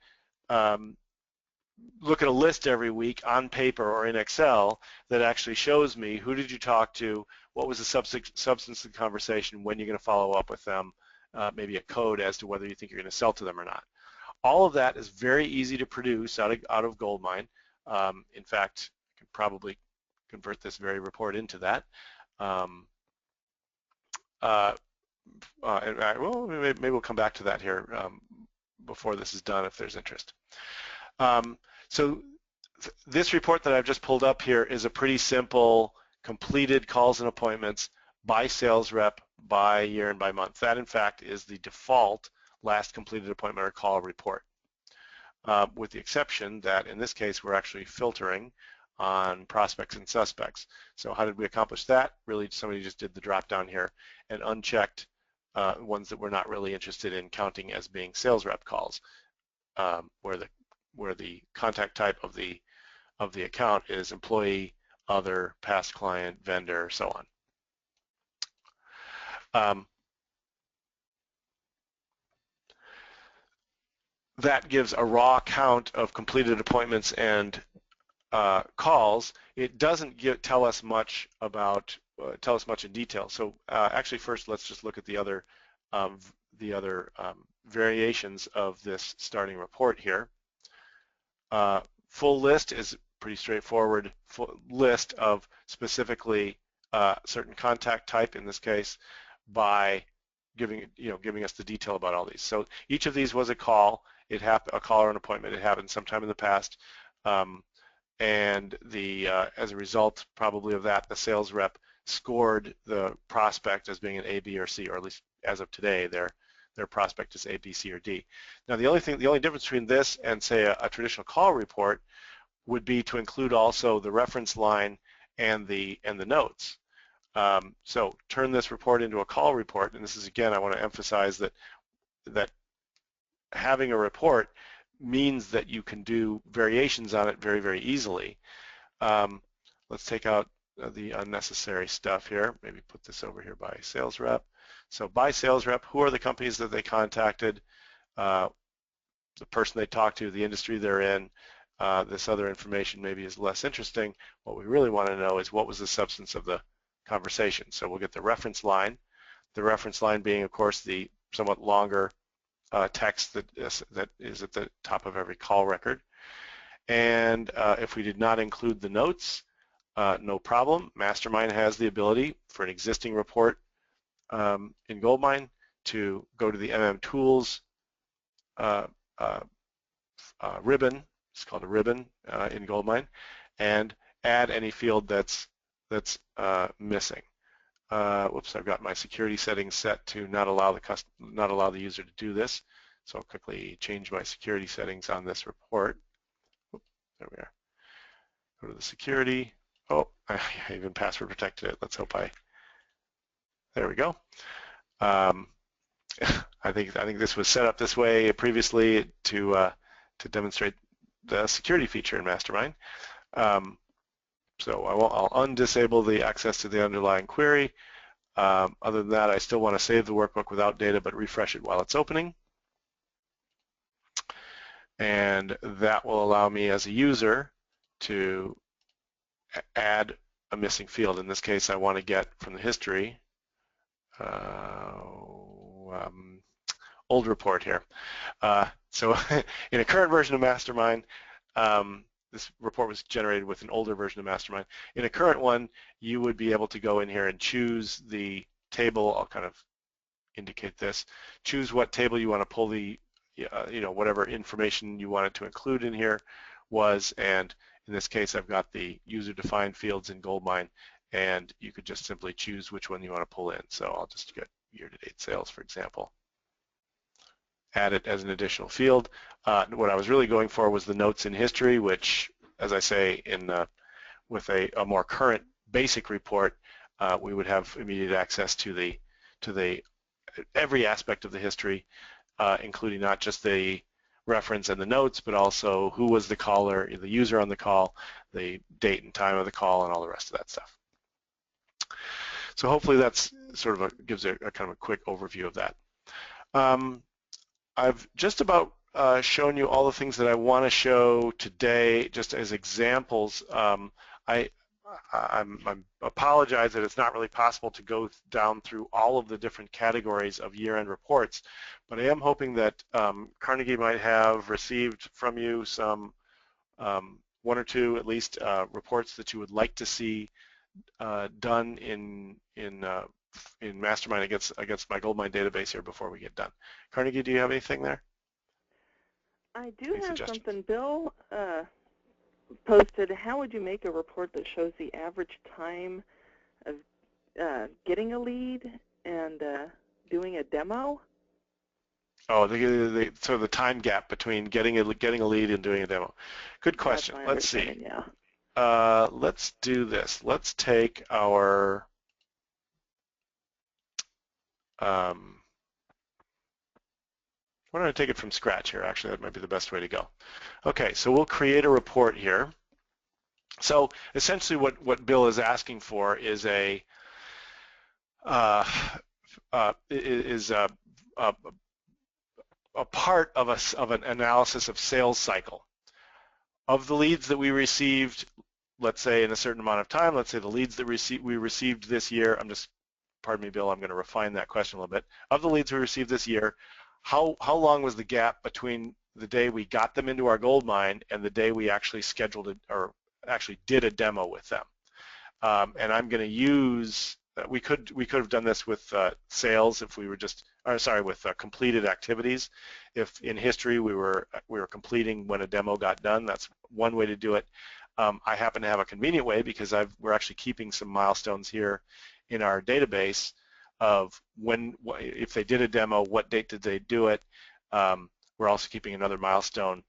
B: look at a list every week on paper or in Excel that actually shows me who did you talk to, what was the substance of the conversation, when you're going to follow up with them, maybe a code as to whether you think you're going to sell to them or not. All of that is very easy to produce out of GoldMine. In fact, I can probably convert this very report into that. Well, maybe we'll come back to that here before this is done if there's interest. So this report that I've just pulled up here is a pretty simple completed calls and appointments by sales rep, by year, and by month. That, in fact, is the default last completed appointment or call report, with the exception that in this case we're actually filtering on prospects and suspects. So how did we accomplish that? Really, somebody just did the drop down here and unchecked ones that we're not really interested in counting as being sales rep calls, where the contact type of the account is employee, other, past client, vendor, so on. That gives a raw count of completed appointments and calls. It doesn't tell us much about in detail. So actually, first let's just look at the other variations of this starting report here. Full list is pretty straightforward. Full list of specifically certain contact type, in this case, by giving us the detail about all these. So each of these was a call. It happened, a call or an appointment. It happened sometime in the past, and as a result, probably of that, the sales rep scored the prospect as being an A, B, or C, or at least as of today, their prospect is A, B, C, or D. Now, the only difference between this and say a traditional call report would be to include also the reference line and the notes. So turn this report into a call report, and this is, again, I want to emphasize that having a report means that you can do variations on it very, very easily. Let's take out the unnecessary stuff here. Maybe put this over here by sales rep. So by sales rep, who are the companies that they contacted, the person they talked to, the industry they're in. This other information maybe is less interesting. What we really want to know is what was the substance of the conversation. So we'll get the reference line being, of course, the somewhat longer text that is at the top of every call record. And if we did not include the notes, no problem. MasterMine has the ability for an existing report in GoldMine to go to the MM Tools ribbon, it's called a ribbon in GoldMine, and add any field that's missing. Whoops, I've got my security settings set to not allow the user to do this. So I'll quickly change my security settings on this report. Oop, there we are. Go to the security. Oh, I even password protected it. Let's hope there we go. I think this was set up this way previously to demonstrate the security feature in MasterMine. So I'll undisable the access to the underlying query. Other than that, I still want to save the workbook without data, but refresh it while it's opening. And that will allow me as a user to add a missing field. In this case, I want to get from the history old report here. So in a current version of MasterMine, this report was generated with an older version of MasterMine. In a current one, you would be able to go in here and choose the table. I'll kind of indicate this. Choose what table you want to pull the, whatever information you wanted to include in here was, and in this case, I've got the user-defined fields in GoldMine, and you could just simply choose which one you want to pull in. So I'll just get year-to-date sales, for example. Add it as an additional field. What I was really going for was the notes in history, which, as I say, with a more current basic report, we would have immediate access to the every aspect of the history, including not just the reference and the notes, but also who was the caller, the user on the call, the date and time of the call, and all the rest of that stuff. So hopefully that's sort of gives a kind of a quick overview of that. I've just about shown you all the things that I want to show today, just as examples. I apologize that it's not really possible to go down through all of the different categories of year-end reports, but I am hoping that Carnegie might have received from you some one or two, at least, reports that you would like to see done in MasterMine against my GoldMine database here before we get done. Carnegie, do you have anything there?
A: I do have something. Bill posted, how would you make a report that shows the average time of getting a lead and doing a demo? Oh,
B: so the time gap between getting a lead and doing a demo. Good question. Let's see.
A: Yeah.
B: Let's do this. Let's take our why don't I take it from scratch here? Actually, that might be the best way to go. Okay, so we'll create a report here. So essentially what Bill is asking for is a part of an analysis of sales cycle. Of the leads that we received, let's say in a certain amount of time, let's say the leads that we received this year, pardon me, Bill, I'm going to refine that question a little bit. Of the leads we received this year, how long was the gap between the day we got them into our GoldMine and the day we actually scheduled it or actually did a demo with them? And I'm going to use, we could have done this with sales if we were just, with completed activities. If in history we were completing when a demo got done, that's one way to do it. I happen to have a convenient way because we're actually keeping some milestones here in our database of if they did a demo, what date did they do it. We're also keeping another milestone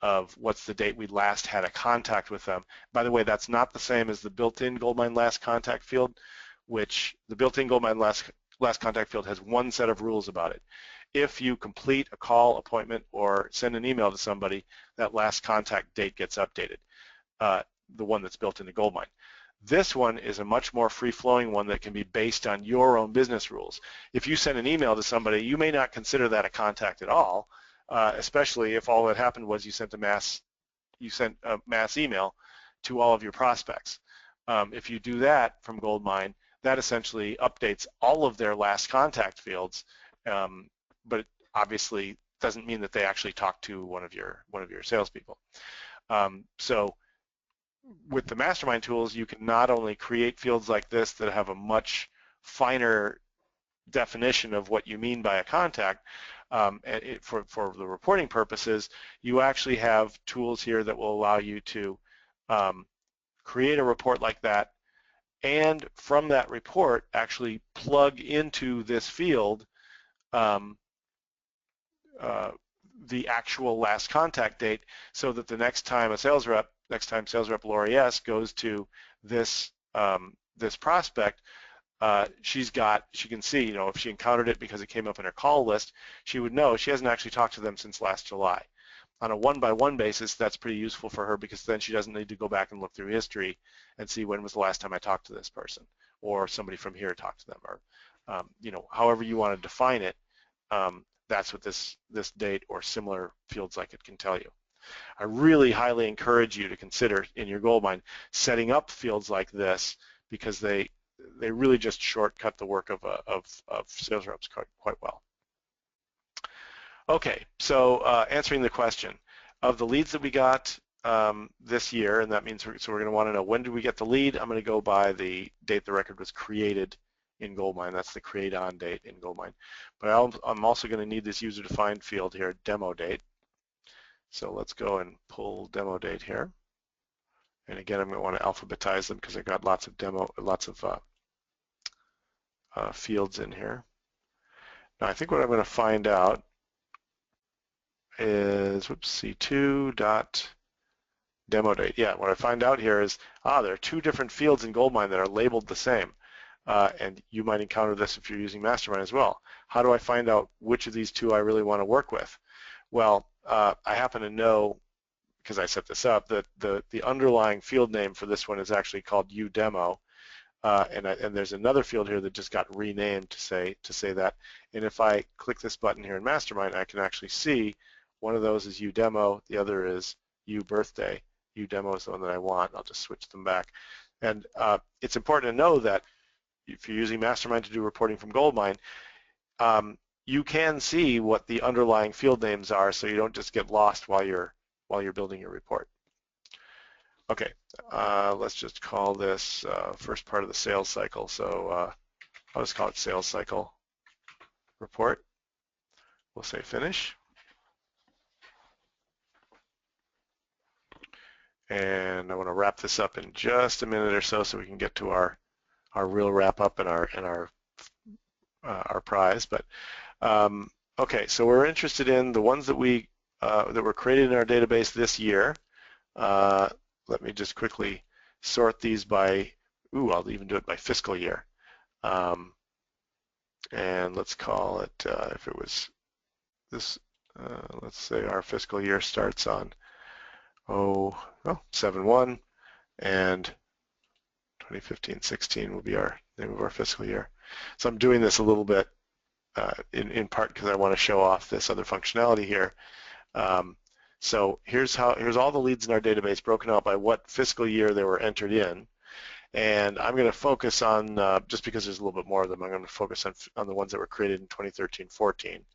B: of what's the date we last had a contact with them. By the way, that's not the same as the built-in GoldMine last contact field, which the built-in GoldMine last contact field has one set of rules about it. If you complete a call, appointment, or send an email to somebody, that last contact date gets updated, the one that's built into GoldMine. This one is a much more free-flowing one that can be based on your own business rules. If you send an email to somebody, you may not consider that a contact at all, especially if all that happened was you sent a mass email to all of your prospects. If you do that from GoldMine, that essentially updates all of their last contact fields, but it obviously doesn't mean that they actually talked to one of your salespeople. So with the MasterMine tools, you can not only create fields like this that have a much finer definition of what you mean by a contact, for the reporting purposes, you actually have tools here that will allow you to create a report like that, and from that report actually plug into this field the actual last contact date, so that the next time sales rep Lori S goes to this this prospect, she can see, if she encountered it because it came up in her call list, she would know she hasn't actually talked to them since last July. On a one-by-one basis, that's pretty useful for her, because then she doesn't need to go back and look through history and see when was the last time I talked to this person, or somebody from here talked to them, or however you want to define it. That's what this date or similar fields like it can tell you. I really highly encourage you to consider in your GoldMine setting up fields like this, because they really just shortcut the work of sales reps quite well. Okay, so answering the question of the leads that we got this year, and that means we're going to want to know, when did we get the lead? I'm going to go by the date the record was created in GoldMine. That's the create on date in GoldMine. But I'm also going to need this user defined field here, demo date. So let's go and pull demo date here. And again, I'm going to want to alphabetize them because I've got lots of fields in here. Now I think what I'm going to find out is, C2 dot demo date. Yeah, what I find out here is, there are two different fields in GoldMine that are labeled the same. And you might encounter this if you're using MasterMine as well. How do I find out which of these two I really want to work with? Well, I happen to know, because I set this up, that the underlying field name for this one is actually called udemo, and there's another field here that just got renamed to say that. And if I click this button here in MasterMine, I can actually see one of those is udemo, the other is ubirthday. Udemo is the one that I want. I'll just switch them back. And it's important to know that if you're using MasterMine to do reporting from GoldMine, you can see what the underlying field names are, so you don't just get lost while you're building your report. Okay, let's just call this first part of the sales cycle. So I'll just call it sales cycle report. We'll say finish. And I want to wrap this up in just a minute or so we can get to our real wrap up and our prize. But okay, so we're interested in the ones that were created in our database this year. Let me just quickly sort these by, I'll even do it by fiscal year. And let's call it, if it was this, let's say our fiscal year starts on 7/1, and 2015-16 will be our name of our fiscal year. So I'm doing this a little bit in part because I want to show off this other functionality here. So here's all the leads in our database broken out by what fiscal year they were entered in. And I'm going to focus on, just because there's a little bit more of them, I'm going to focus on the ones that were created in 2013-14.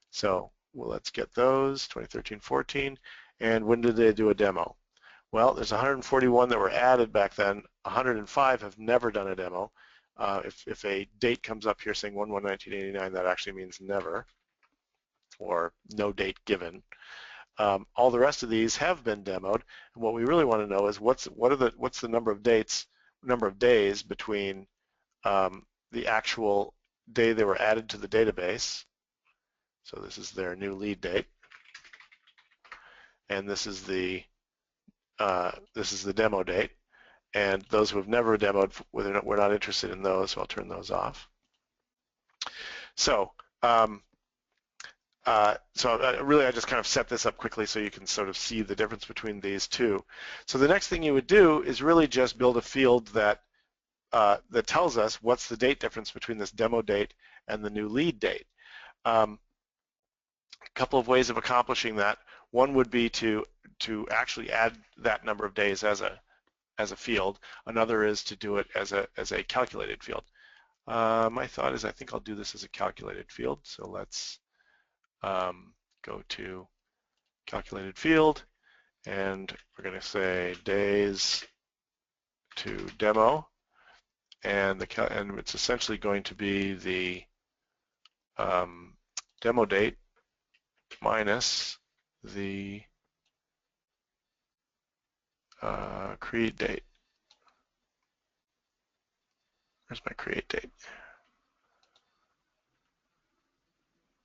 B: So let's get those, 2013-14. And when did they do a demo? Well, there's 141 that were added back then. 105 have never done a demo. If a date comes up here saying 1/1/1989, that actually means never, or no date given. All the rest of these have been demoed, and what we really want to know is what's the number of days between the actual day they were added to the database. So this is their new lead date, and this is the demo date. And those who have never demoed, we're not interested in those, so I'll turn those off. So, really I just kind of set this up quickly so you can sort of see the difference between these two. So the next thing you would do is really just build a field that tells us what's the date difference between this demo date and the new lead date. A couple of ways of accomplishing that. One would be to actually add that number of days as a field. Another is to do it as a calculated field. My thought is I think I'll do this as a calculated field. So let's go to calculated field, and we're going to say days to demo, and it's essentially going to be the demo date minus the create date. Where's my create date?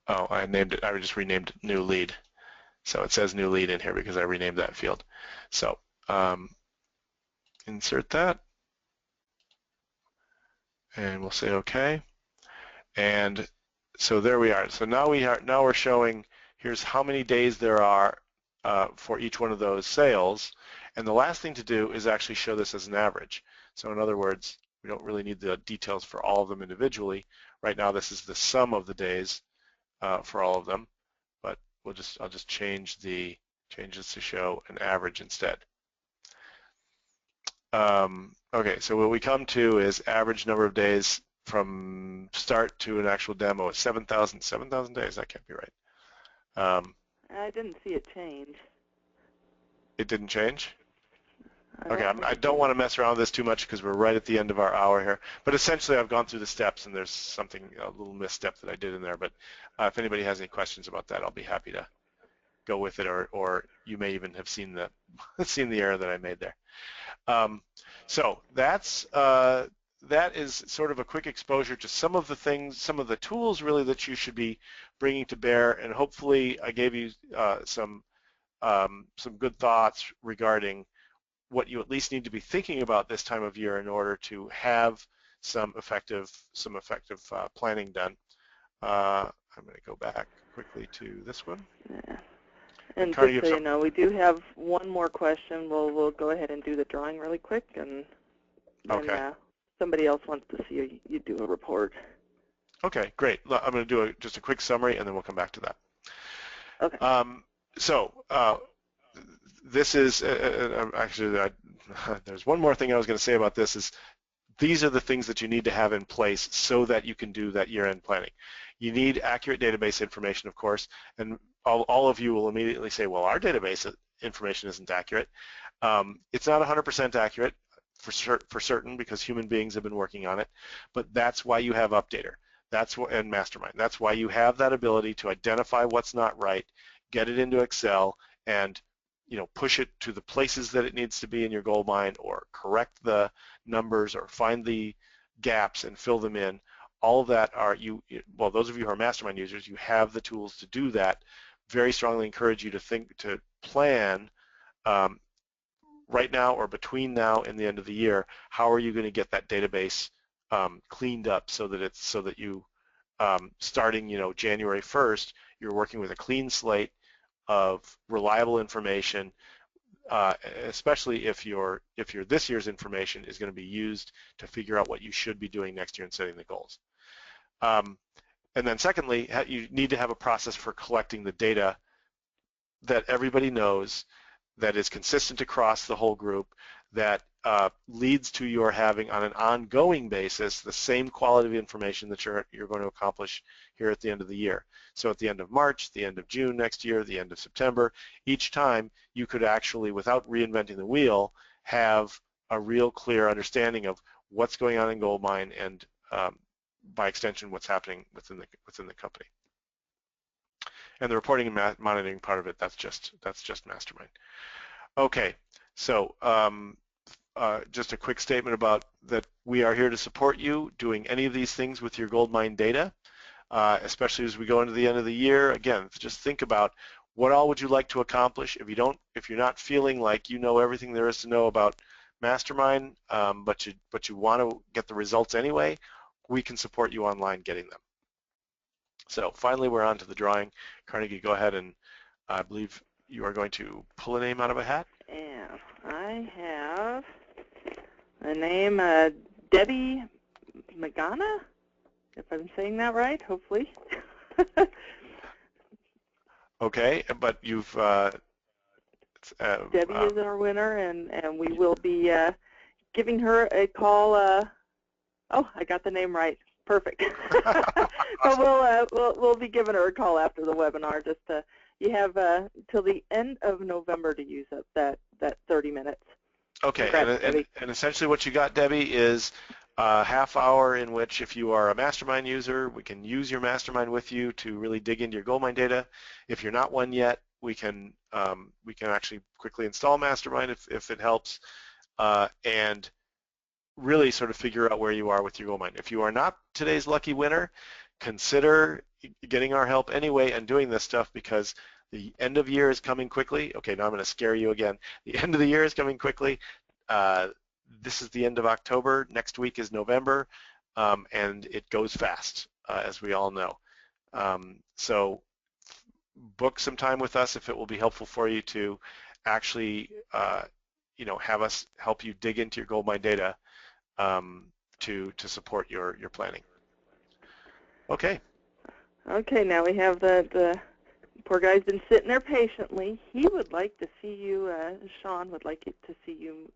B: Oh, I just renamed it new lead. So it says new lead in here because I renamed that field. So insert that, and we'll say OK. And so there we are. So now we're showing here's how many days there are for each one of those sales. And the last thing to do is actually show this as an average. So in other words, we don't really need the details for all of them individually. Right now this is the sum of the days for all of them, but I'll just change this to show an average instead. Okay, so what we come to is average number of days from start to an actual demo is 7,000 days. That can't be right.
A: I didn't see it change.
B: It didn't change? Okay, I don't want to mess around with this too much because we're right at the end of our hour here. But essentially, I've gone through the steps, and there's a little misstep that I did in there. But if anybody has any questions about that, I'll be happy to go with it, or you may even have seen the error that I made there. So that is sort of a quick exposure to some of the things, some of the tools really that you should be bringing to bear, and hopefully I gave you some some good thoughts regarding what you at least need to be thinking about this time of year in order to have some effective planning done. I'm going to go back quickly to this one.
A: Yeah. And just so you
B: some...
A: know, we do have one more question. We'll go ahead and do the drawing really quick, and then
B: okay.
A: Somebody else wants to see you do a report.
B: Okay, great. I'm going to do just a quick summary, and then we'll come back to that.
A: Okay.
B: This is actually there's one more thing I was going to say about this is these are the things that you need to have in place so that you can do that year-end planning. You need accurate database information, of course, and all of you will immediately say, well, our database information isn't accurate. It's not 100% accurate for certain because human beings have been working on it, but that's why you have Updater. And MasterMine. That's why you have that ability to identify what's not right, get it into Excel, and push it to the places that it needs to be in your GoldMine, or correct the numbers, or find the gaps and fill them in. All of that well, those of you who are MasterMine users, you have the tools to do that. Very strongly encourage you to plan right now or between now and the end of the year. How are you going to get that database cleaned up so that you starting January 1st, you're working with a clean slate of reliable information, especially if your this year's information is going to be used to figure out what you should be doing next year and setting the goals. And then secondly, you need to have a process for collecting the data that everybody knows, that is consistent across the whole group, that leads to your having on an ongoing basis the same quality of information that you're going to accomplish here at the end of the year. So at the end of March, the end of June next year, the end of September, each time you could actually, without reinventing the wheel, have a real clear understanding of what's going on in GoldMine and by extension what's happening within the company. And the reporting and monitoring part of it, that's just MasterMine. Okay, so just a quick statement about that we are here to support you doing any of these things with your GoldMine data, especially as we go into the end of the year. Again, just think about what all would you like to accomplish. If you're not feeling like you know everything there is to know about MasterMine, but you want to get the results anyway, we can support you online getting them. So finally, we're on to the drawing. Carnegie, go ahead, and I believe you are going to pull a name out of a hat.
A: Yeah, I have the name Debbie Magana, if I'm saying that right, hopefully.
B: Okay, but you've...
A: Debbie is our winner, and we will be giving her a call. Oh, I got the name right. Perfect. But we'll be giving her a call after the webinar. Just you have till the end of November to use up that 30 minutes.
B: Okay, and essentially what you got, Debbie, is a half hour in which, if you are a MasterMine user, we can use your MasterMine with you to really dig into your GoldMine data. If you're not one yet, we can actually quickly install MasterMine if it helps, and really sort of figure out where you are with your GoldMine. If you are not today's lucky winner, consider getting our help anyway and doing this stuff, because the end of year is coming quickly. Okay, now I'm going to scare you again. The end of the year is coming quickly. This is the end of October. Next week is November, and it goes fast, as we all know. So book some time with us if it will be helpful for you to actually, have us help you dig into your GoldMine data to support your planning. Okay.
A: Okay, now we have the poor guy's been sitting there patiently. He would like to see you, Sean would like to see you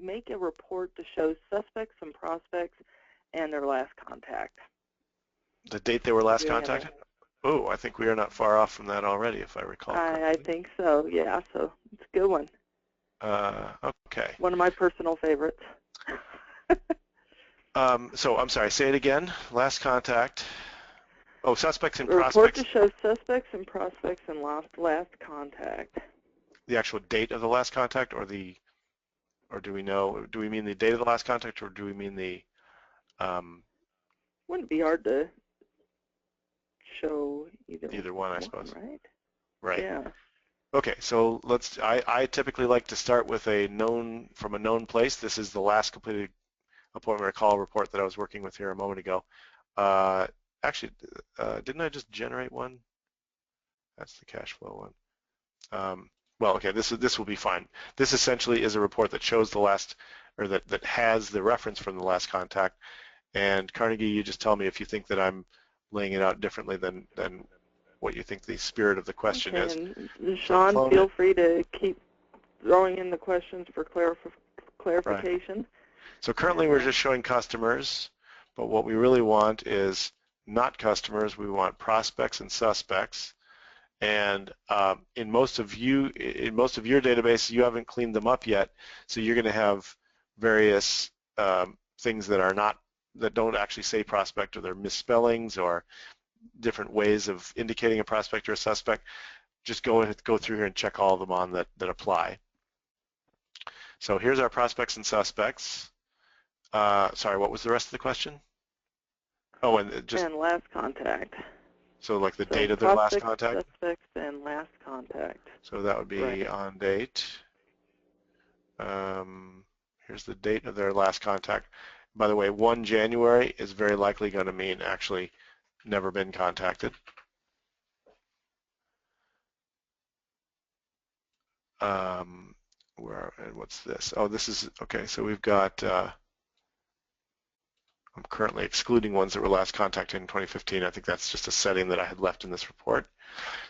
A: make a report to show suspects and prospects and their last contact.
B: The date they were last contacted? Oh, I think we are not far off from that already, if I recall correctly.
A: I think so, yeah, so it's a good one.
B: Okay.
A: One of my personal favorites.
B: So I'm sorry, say it again. Last contact. Oh, suspects and
A: Report
B: prospects.
A: To show suspects and prospects and last contact. The
B: actual date of the last contact, or do we know? Do we mean the date of the last contact, or do we mean the?
A: Wouldn't be hard to show either
B: one, I suppose.
A: Right.
B: Right.
A: Yeah.
B: Okay, so I typically like to start with from a known place. This is the last completed appointment or call report that I was working with here a moment ago. Actually, didn't I just generate one? That's the cash flow one. Well, okay, this will be fine. This essentially is a report that shows the last, or that has the reference from the last contact. And Carnegie, you just tell me if you think that I'm laying it out differently than what you think the spirit of the question is.
A: And Sean, feel free to keep throwing in the questions for clarification.
B: Right. So currently we're just showing customers, but what we really want is not customers. We want prospects and suspects. And in most of your database, you haven't cleaned them up yet, so you're going to have various things that don't actually say prospect, or they're misspellings or different ways of indicating a prospect or a suspect. Just go through here and check all of them on that apply. So here's our prospects and suspects. Sorry, what was the rest of the question? Oh, and
A: last contact.
B: So like the date of their last contact?
A: Suspects and last contact.
B: So that would be on date. Here's the date of their last contact. By the way, 1 January is very likely going to mean actually never been contacted. And what's this? Oh, this is, okay, so we've got, I'm currently excluding ones that were last contacted in 2015. I think that's just a setting that I had left in this report.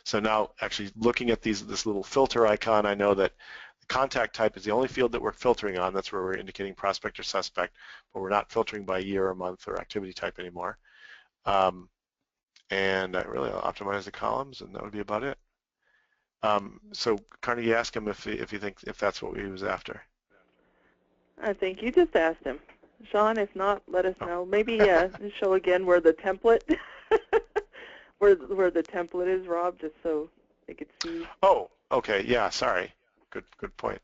B: So now actually looking at this little filter icon, I know that the contact type is the only field that we're filtering on. That's where we're indicating prospect or suspect, but we're not filtering by year or month or activity type anymore. And I really optimize the columns, and that would be about it. So Carnegie, ask him if you think that's what he was after.
A: I think you just asked him. Sean, if not, let us know. Maybe show again where the template where the template is, Rob, just so they could see.
B: Oh, okay, yeah, sorry. Good point.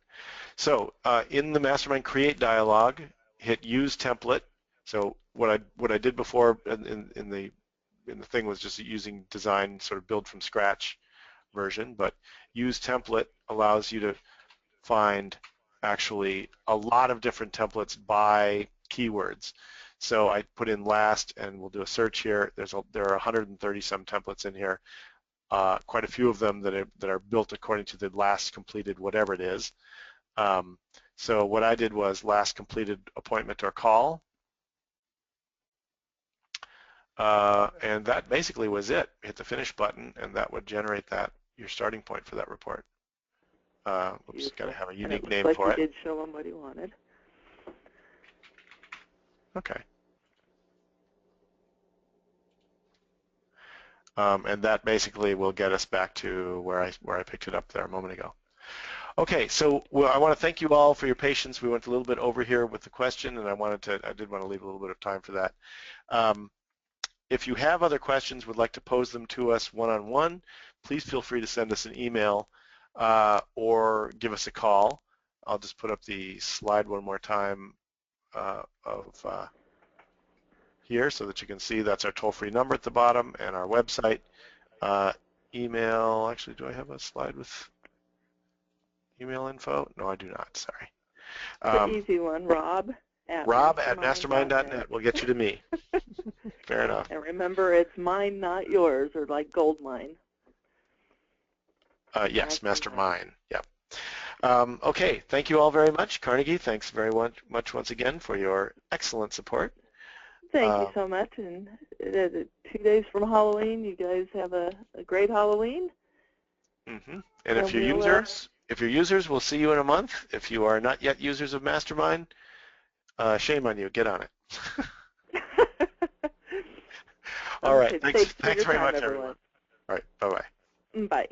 B: So in the MasterMine Create dialog, hit Use Template. So what I did before in the thing was just using design, sort of build from scratch version, but Use Template allows you to find actually a lot of different templates by keywords. So I put in last, and we'll do a search here. There are 130 some templates in here. Quite a few of them that are built according to the last completed whatever it is. So what I did was last completed appointment or call, and that basically was it. Hit the finish button, and that would generate your starting point for that report. Oops, got to have a unique name for it.
A: Like you did show him what he wanted.
B: Okay. And that basically will get us back to where I picked it up there a moment ago. Okay, so I want to thank you all for your patience. We went a little bit over here with the question, and I did want to leave a little bit of time for that. If you have other questions, would like to pose them to us one-on-one, please feel free to send us an email or give us a call. I'll just put up the slide one more time of here so that you can see that's our toll-free number at the bottom and our website. Email, actually, do I have a slide with email info? No, I do not, sorry.
A: The easy one, Rob at
B: mastermind.net will get you to me. Fair enough.
A: And remember, it's mine, not yours, or like GoldMine.
B: Yes, MasterMine, yep. Okay, thank you all very much. Carnegie, thanks very much once again for your excellent support.
A: Thank you so much. And 2 days from Halloween, you guys have a great Halloween.
B: Mm-hmm. And if you're users, we'll see you in a month. If you are not yet users of MasterMine, shame on you. Get on it. All right. Thanks very much, everyone. All right. Bye-bye.
A: Bye.